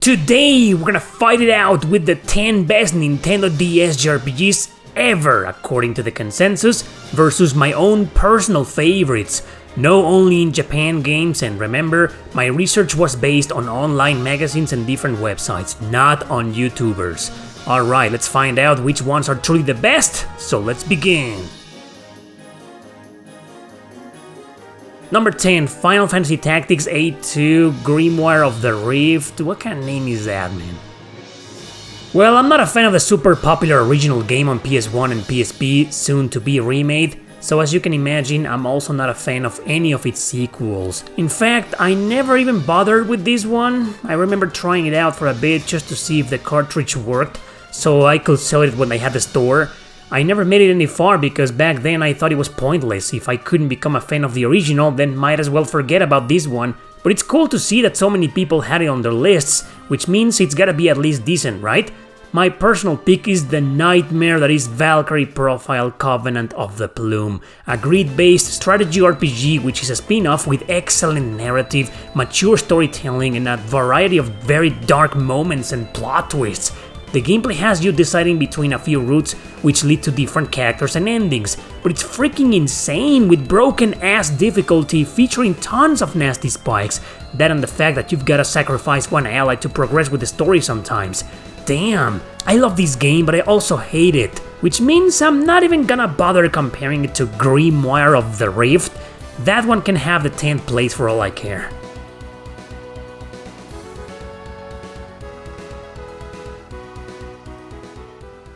Today we're gonna fight it out with the 10 best Nintendo DS JRPGs ever according to the consensus versus my own personal favorites. No only in Japan games, and remember, my research was based on online magazines and different websites, not on YouTubers. Alright, let's find out which ones are truly the best, so let's begin. Number 10, Final Fantasy Tactics 8-2, Grimoire of the Rift. What kind of name is that, man? Well, I'm not a fan of the super popular original game on PS1 and PSP, soon to be remade, so as you can imagine, I'm also not a fan of any of its sequels. In fact, I never even bothered with this one. I remember trying it out for a bit just to see if the cartridge worked, so I could sell it when I had the store. I never made it any far because back then I thought it was pointless. If I couldn't become a fan of the original, then might as well forget about this one. But it's cool to see that so many people had it on their lists, which means it's gotta be at least decent, right? My personal pick is the nightmare that is Valkyrie Profile Covenant of the Plume, a grid-based strategy RPG which is a spin-off with excellent narrative, mature storytelling, and a variety of very dark moments and plot twists. The gameplay has you deciding between a few routes which lead to different characters and endings, but it's freaking insane with broken ass difficulty featuring tons of nasty spikes, that and the fact that you've gotta sacrifice one ally to progress with the story sometimes. Damn, I love this game but I also hate it, which means I'm not even gonna bother comparing it to Grimoire of the Rift. That one can have the 10th place for all I care.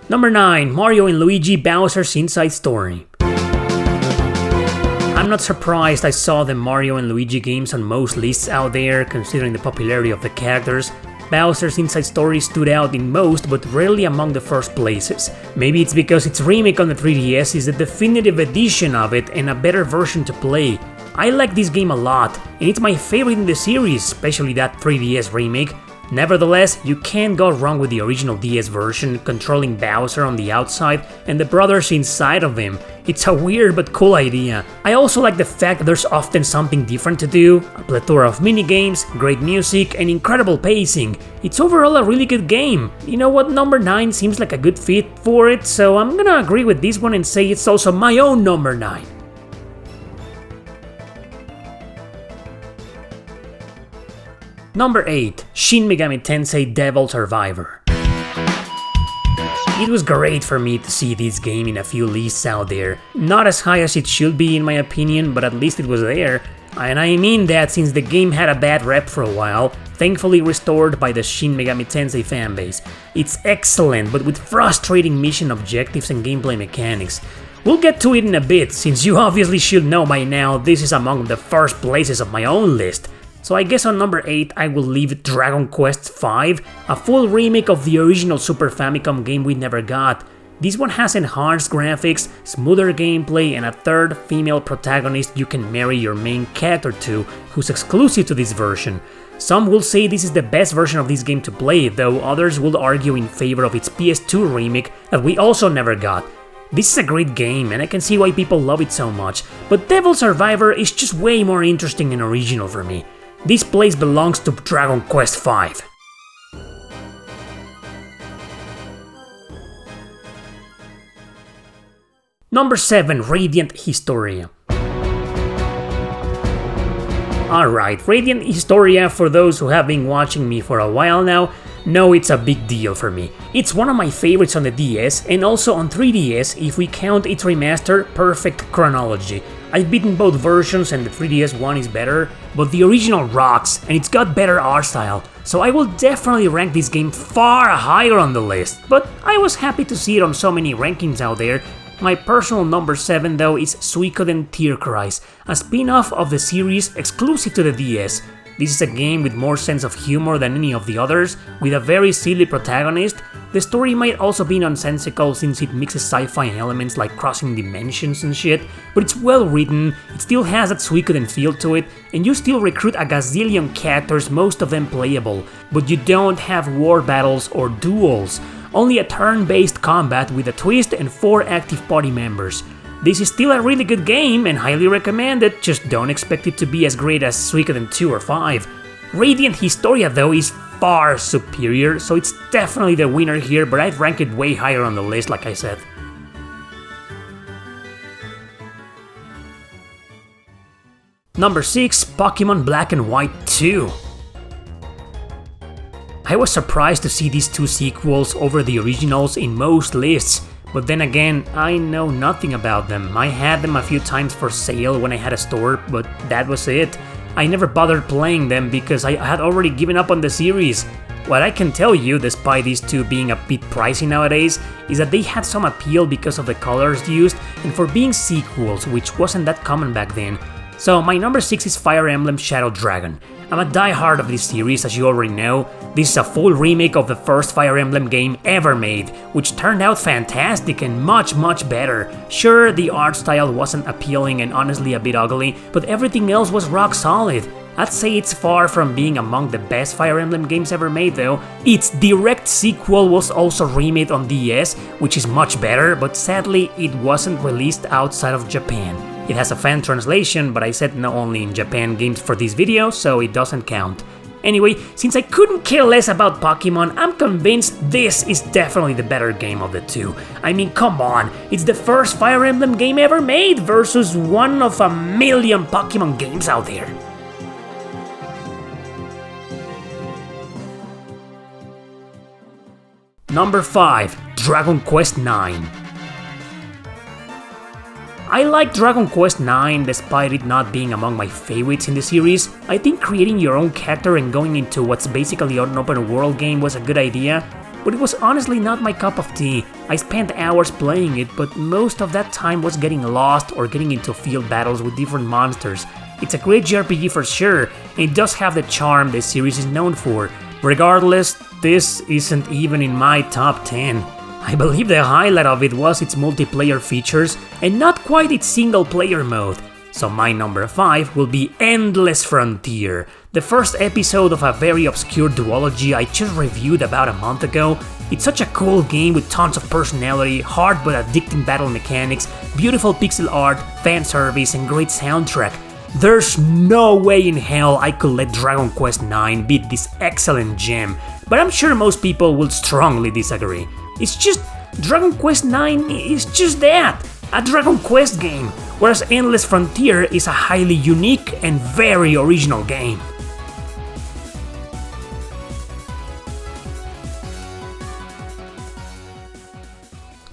Number 9, Mario & Luigi Bowser's Inside Story. I'm not surprised I saw the Mario & Luigi games on most lists out there, considering the popularity of the characters. Bowser's Inside Story stood out in most, but rarely among the first places. Maybe it's because its remake on the 3DS is the definitive edition of it and a better version to play. I like this game a lot, and it's my favorite in the series, especially that 3DS remake. Nevertheless, you can't go wrong with the original DS version, controlling Bowser on the outside and the brothers inside of him. It's a weird but cool idea. I also like the fact that there's often something different to do, a plethora of minigames, great music, and incredible pacing. It's overall a really good game. You know what, number 9 seems like a good fit for it, so I'm gonna agree with this one and say it's also my own number 9. Number 8, Shin Megami Tensei Devil Survivor. It was great for me to see this game in a few lists out there. Not as high as it should be in my opinion, but at least it was there. And I mean that since the game had a bad rep for a while, thankfully restored by the Shin Megami Tensei fanbase. It's excellent, but with frustrating mission objectives and gameplay mechanics. We'll get to it in a bit, since you obviously should know by now this is among the first places of my own list. So I guess on number 8 I will leave Dragon Quest V, a full remake of the original Super Famicom game we never got. This one has enhanced graphics, smoother gameplay, and a third female protagonist you can marry your main character to, who's exclusive to this version. Some will say this is the best version of this game to play, though others will argue in favor of its PS2 remake that we also never got. This is a great game and I can see why people love it so much, but Devil Survivor is just way more interesting and original for me. This place belongs to Dragon Quest V. Number 7, Radiant Historia. Alright, Radiant Historia, for those who have been watching me for a while now, know it's a big deal for me. It's one of my favorites on the DS and also on 3DS if we count its remaster Perfect Chronology. I've beaten both versions and the 3DS one is better, but the original rocks and it's got better art style, so I will definitely rank this game far higher on the list, but I was happy to see it on so many rankings out there. My personal number 7 though is Suikoden Tear Cries, a spin-off of the series exclusive to the DS. This is a game with more sense of humor than any of the others, with a very silly protagonist. The story might also be nonsensical since it mixes sci-fi elements like crossing dimensions and shit, but it's well written, it still has that Suikoden feel to it, and you still recruit a gazillion characters, most of them playable, but you don't have war battles or duels, only a turn-based combat with a twist and 4 active party members. This is still a really good game and highly recommended, just don't expect it to be as great as Suikoden 2 or 5. Radiant Historia though is far superior, so it's definitely the winner here, but I'd rank it way higher on the list like I said. Number 6, Pokemon Black and White 2. I was surprised to see these two sequels over the originals in most lists, but then again, I know nothing about them. I had them a few times for sale when I had a store, but that was it. I never bothered playing them because I had already given up on the series. What I can tell you, despite these two being a bit pricey nowadays, is that they had some appeal because of the colors used and for being sequels, which wasn't that common back then. So my number 6 is Fire Emblem Shadow Dragon. I'm a diehard of this series, as you already know. This is a full remake of the first Fire Emblem game ever made, which turned out fantastic and much better. Sure, the art style wasn't appealing and honestly a bit ugly, but everything else was rock solid. I'd say it's far from being among the best Fire Emblem games ever made though. Its direct sequel was also remade on DS, which is much better, but sadly it wasn't released outside of Japan. It has a fan translation, but I said no only in Japan games for this video, so it doesn't count. Anyway, since I couldn't care less about Pokemon, I'm convinced this is definitely the better game of the two. I mean, come on, it's the first Fire Emblem game ever made versus one of a million Pokemon games out there. Number 5, Dragon Quest IX. I like Dragon Quest IX despite it not being among my favorites in the series. I think creating your own character and going into what's basically an open world game was a good idea, but it was honestly not my cup of tea. I spent hours playing it, but most of that time was getting lost or getting into field battles with different monsters. It's a great JRPG for sure, and it does have the charm the series is known for. Regardless, this isn't even in my top 10. I believe the highlight of it was its multiplayer features and not quite its single player mode. So my number 5 will be Endless Frontier, the first episode of a very obscure duology I just reviewed about a month ago. It's such a cool game with tons of personality, hard but addicting battle mechanics, beautiful pixel art, fan service and great soundtrack. There's no way in hell I could let Dragon Quest IX beat this excellent gem, but I'm sure most people will strongly disagree. It's just, Dragon Quest IX is just that, a Dragon Quest game, whereas Endless Frontier is a highly unique and very original game.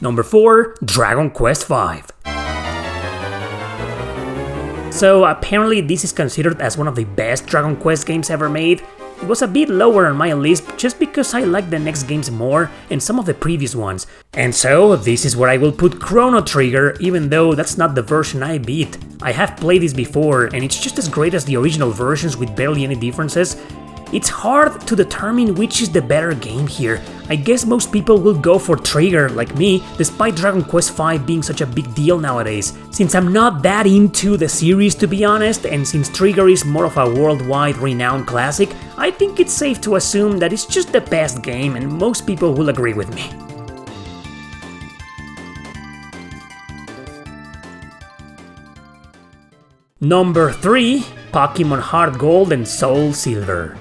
Number 4, Dragon Quest V. So apparently this is considered as one of the best Dragon Quest games ever made. It was a bit lower on my list just because I like the next games more and some of the previous ones. And so this is where I will put Chrono Trigger, even though that's not the version I beat. I have played this before and it's just as great as the original versions with barely any differences. It's hard to determine which is the better game here. I guess most people will go for Trigger like me, despite Dragon Quest V being such a big deal nowadays. Since I'm not that into the series to be honest, and since Trigger is more of a worldwide renowned classic, I think it's safe to assume that it's just the best game and most people will agree with me. Number 3, Pokemon Heart Gold and Soul Silver.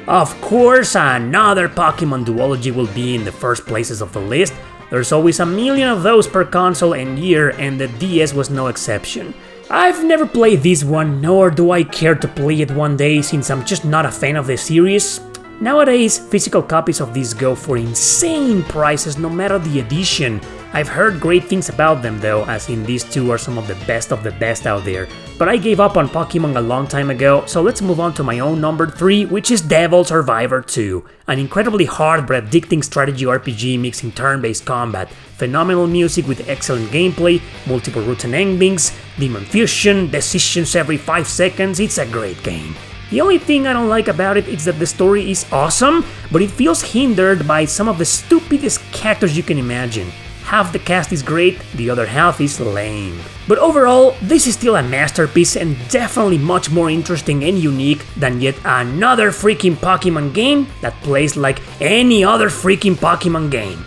Of course, another Pokemon duology will be in the first places of the list. There's always a million of those per console and year, and the DS was no exception. I've never played this one, nor do I care to play it one day since I'm just not a fan of the series. Nowadays, physical copies of these go for insane prices no matter the edition. I've heard great things about them though, as in these two are some of the best out there. But I gave up on Pokemon a long time ago, so let's move on to my own number 3, which is Devil Survivor 2. An incredibly hard but addicting strategy RPG mixing turn-based combat, phenomenal music with excellent gameplay, multiple routes and endings, demon fusion, decisions every 5 seconds, it's a great game. The only thing I don't like about it is that the story is awesome, but it feels hindered by some of the stupidest characters you can imagine. Half the cast is great, the other half is lame. But overall, this is still a masterpiece and definitely much more interesting and unique than yet another freaking Pokemon game that plays like any other freaking Pokemon game.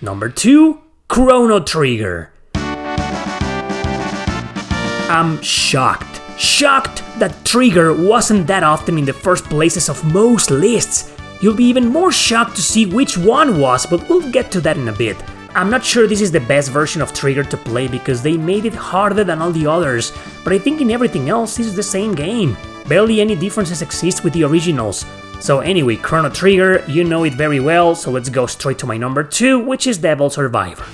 Number 2, Chrono Trigger. I'm shocked. Shocked that Trigger wasn't that often in the first places of most lists. You'll be even more shocked to see which one was, but we'll get to that in a bit. I'm not sure this is the best version of Trigger to play because they made it harder than all the others, but I think in everything else this is the same game. Barely any differences exist with the originals. So anyway, Chrono Trigger, you know it very well, so let's go straight to my number 2, which is Devil Survivor.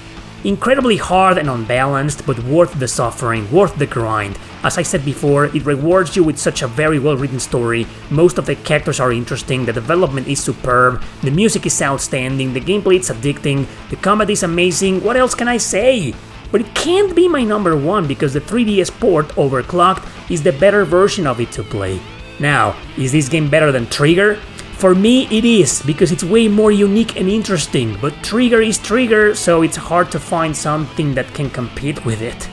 Incredibly hard and unbalanced, but worth the suffering, worth the grind. As I said before, it rewards you with such a very well written story, most of the characters are interesting, the development is superb, the music is outstanding, the gameplay is addicting, the combat is amazing, what else can I say? But it can't be my number 1 because the 3DS port, Overclocked, is the better version of it to play. Now, is this game better than Trigger? For me it is, because it's way more unique and interesting, but Trigger is Trigger, so it's hard to find something that can compete with it.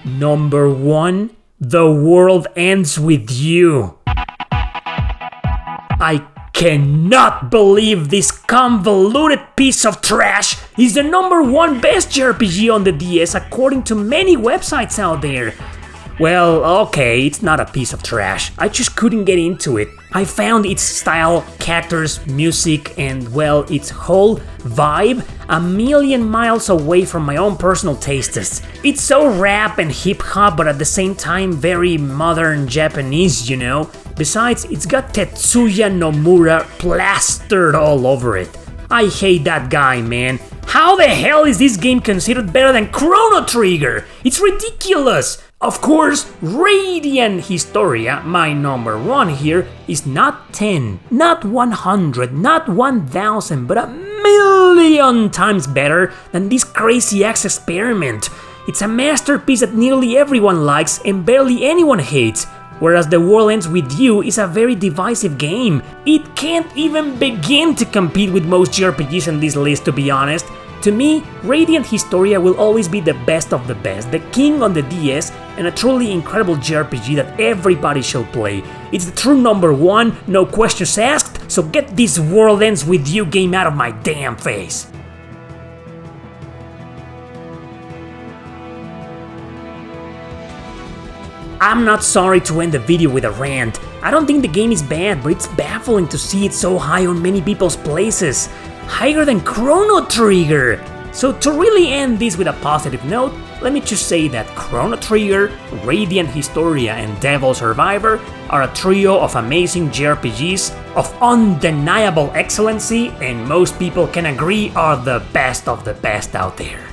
Number 1, The World Ends With You. I cannot believe this convoluted piece of trash is the number 1 best JRPG on the DS according to many websites out there. Well, okay, it's not a piece of trash, I just couldn't get into it. I found its style, characters, music, and well, its whole vibe a million miles away from my own personal tastes. It's so rap and hip-hop, but at the same time very modern Japanese, you know? Besides, it's got Tetsuya Nomura plastered all over it. I hate that guy, man. How the hell is this game considered better than Chrono Trigger? It's ridiculous! Of course, Radiant Historia, my number 1 here, is not 10, not 100, not 1000, but a million times better than this crazy axe experiment. It's a masterpiece that nearly everyone likes and barely anyone hates, whereas The World Ends With You is a very divisive game. It can't even begin to compete with most JRPGs on this list, to be honest. To me, Radiant Historia will always be the best of the best, the king on the DS, and a truly incredible JRPG that everybody should play. It's the true number 1, no questions asked, so get this World Ends With You game out of my damn face. I'm not sorry to end the video with a rant. I don't think the game is bad, but it's baffling to see it so high on many people's places. Higher than Chrono Trigger! So to really end this with a positive note, let me just say that Chrono Trigger, Radiant Historia, and Devil Survivor are a trio of amazing JRPGs of undeniable excellency, and most people can agree are the best of the best out there.